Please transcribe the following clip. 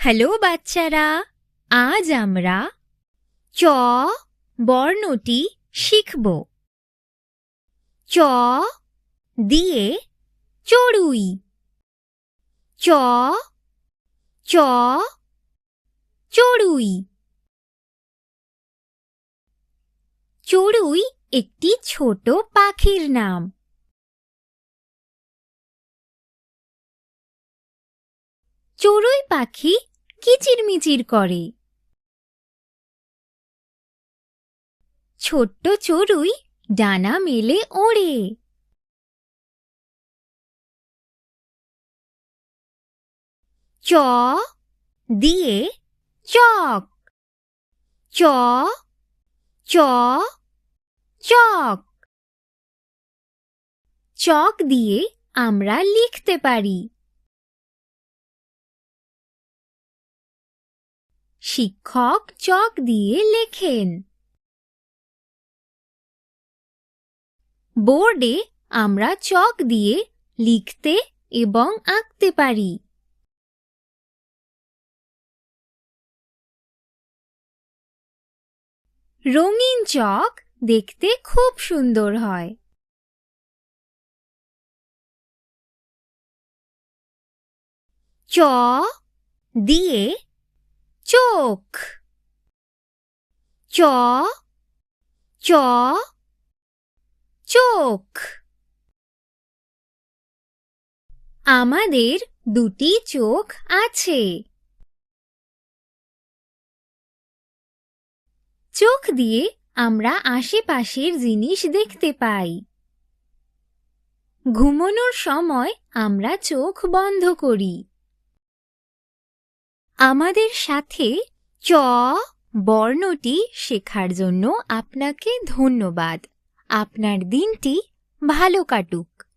Hello বাচ্চারা, আজ আমরা চ বর্ণটি শিখব। চ দিয়ে চড়ুই। চ চ চড়ুই। চড়ুই একটি ছোট পাখির নাম। চড়ুই পাখি কিচিরমিচির করে। ছোট্ট চড়ুই ডানা মেলে ওড়ে। চ দিয়ে চক। চ চ চক। চক দিয়ে আমরা লিখতে পারি। শিক্ষক চক দিয়ে লেখেন। বোর্ডে আমরা চক দিয়ে লিখতে এবং আঁকতে পারি। রঙিন চক দেখতে খুব সুন্দর হয়। চ দিয়ে চোখ। চ চ চোখ। আমাদের দুটি চোখ আছে। চোখ দিয়ে আমরা আশেপাশের জিনিস দেখতে পাই। ঘুমানোর সময় আমরা চোখ বন্ধ করি। আমাদের সাথে চ বর্ণটি শেখার জন্য আপনাকে ধন্যবাদ। আপনার দিনটি ভালো কাটুক।